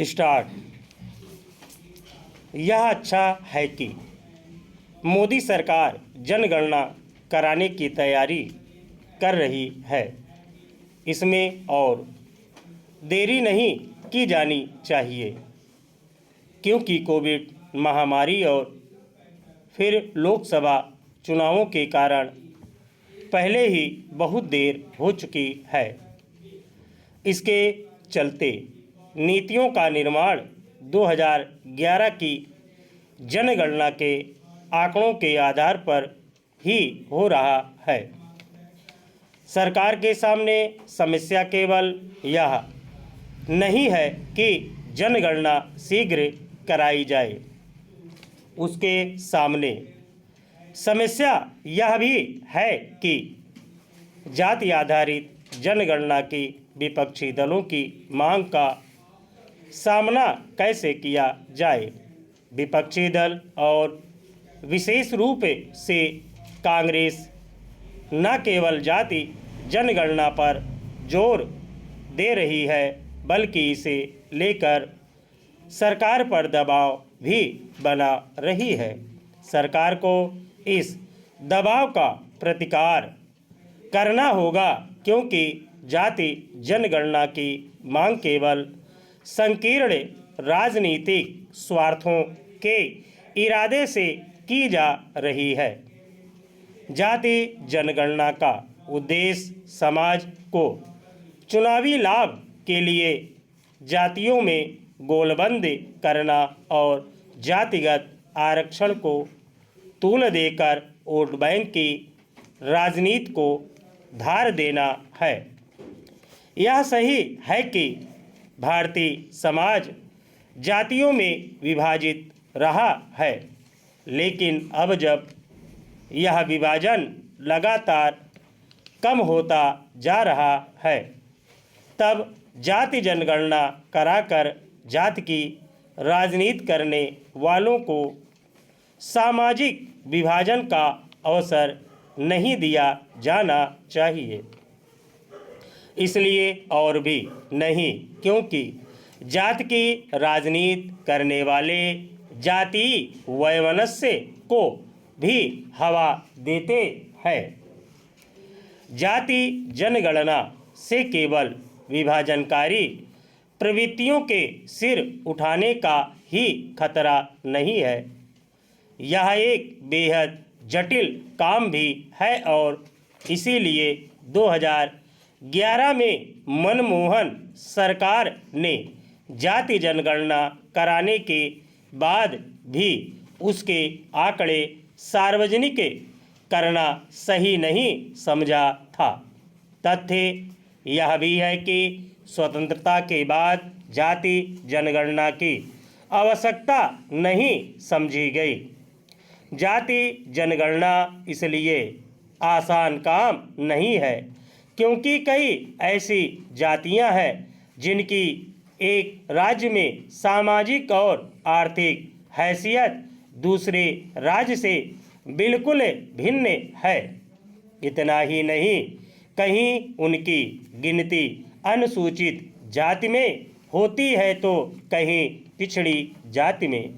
Start. यह अच्छा है कि मोदी सरकार जनगणना कराने की तैयारी कर रही है। इसमें और देरी नहीं की जानी चाहिए, क्योंकि कोविड महामारी और फिर लोकसभा चुनावों के कारण पहले ही बहुत देर हो चुकी है। इसके चलते नीतियों का निर्माण 2011 की जनगणना के आंकड़ों के आधार पर ही हो रहा है। सरकार के सामने समस्या केवल यह नहीं है कि जनगणना शीघ्र कराई जाए, उसके सामने समस्या यह भी है कि जाति आधारित जनगणना की विपक्षी दलों की मांग का सामना कैसे किया जाए। विपक्षी दल और विशेष रूप से कांग्रेस न केवल जाति जनगणना पर जोर दे रही है, बल्कि इसे लेकर सरकार पर दबाव भी बना रही है। सरकार को इस दबाव का प्रतिकार करना होगा, क्योंकि जाति जनगणना की मांग केवल संकीर्ण राजनीतिक स्वार्थों के इरादे से की जा रही है। जाति जनगणना का उद्देश्य समाज को चुनावी लाभ के लिए जातियों में गोलबंद करना और जातिगत आरक्षण को तूल देकर वोट बैंक की राजनीति को धार देना है। यह सही है कि भारतीय समाज जातियों में विभाजित रहा है, लेकिन अब जब यह विभाजन लगातार कम होता जा रहा है, तब जाति जनगणना कराकर जाति की राजनीति करने वालों को सामाजिक विभाजन का अवसर नहीं दिया जाना चाहिए। इसलिए और भी नहीं, क्योंकि जाति की राजनीति करने वाले जातीय वैमनस्य को भी हवा देते हैं। जाति जनगणना से केवल विभाजनकारी प्रवृत्तियों के सिर उठाने का ही खतरा नहीं है, यह एक बेहद जटिल काम भी है और इसीलिए 2011 में मनमोहन सरकार ने जाति जनगणना कराने के बाद भी उसके आंकड़े सार्वजनिक करना सही नहीं समझा था। तथ्य यह भी है कि स्वतंत्रता के बाद जाति जनगणना की आवश्यकता नहीं समझी गई। जाति जनगणना इसलिए आसान काम नहीं है, क्योंकि कई ऐसी जातियां हैं जिनकी एक राज्य में सामाजिक और आर्थिक हैसियत दूसरे राज्य से बिल्कुल भिन्न है। इतना ही नहीं, कहीं उनकी गिनती अनुसूचित जाति में होती है तो कहीं पिछड़ी जाति में।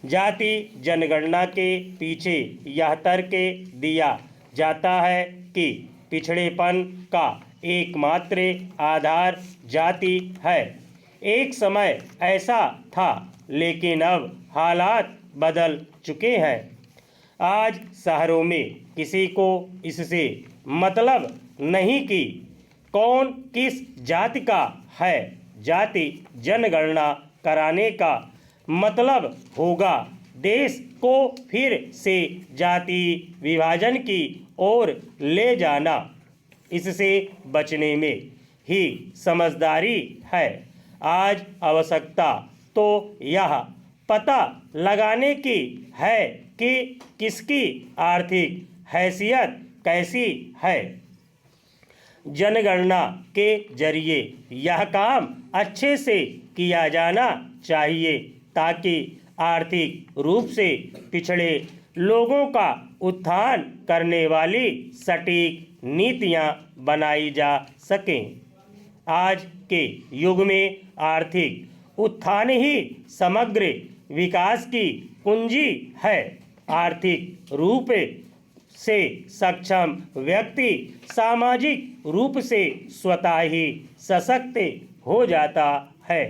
जाति जनगणना के पीछे यह तर्क दिया जाता है कि पिछड़ेपन का एकमात्र आधार जाति है। एक समय ऐसा था, लेकिन अब हालात बदल चुके हैं। आज शहरों में किसी को इससे मतलब नहीं कि कौन किस जाति का है। जाति जनगणना कराने का मतलब होगा देश को फिर से जाति विभाजन की ओर ले जाना। इससे बचने में ही समझदारी है। आज आवश्यकता तो यह पता लगाने की है कि किसकी आर्थिक हैसियत कैसी है। जनगणना के जरिए यह काम अच्छे से किया जाना चाहिए, ताकि आर्थिक रूप से पिछड़े लोगों का उत्थान करने वाली सटीक नीतियां बनाई जा सकें। आज के युग में आर्थिक उत्थान ही समग्र विकास की कुंजी है। आर्थिक रूप से सक्षम व्यक्ति सामाजिक रूप से स्वतः ही सशक्त हो जाता है।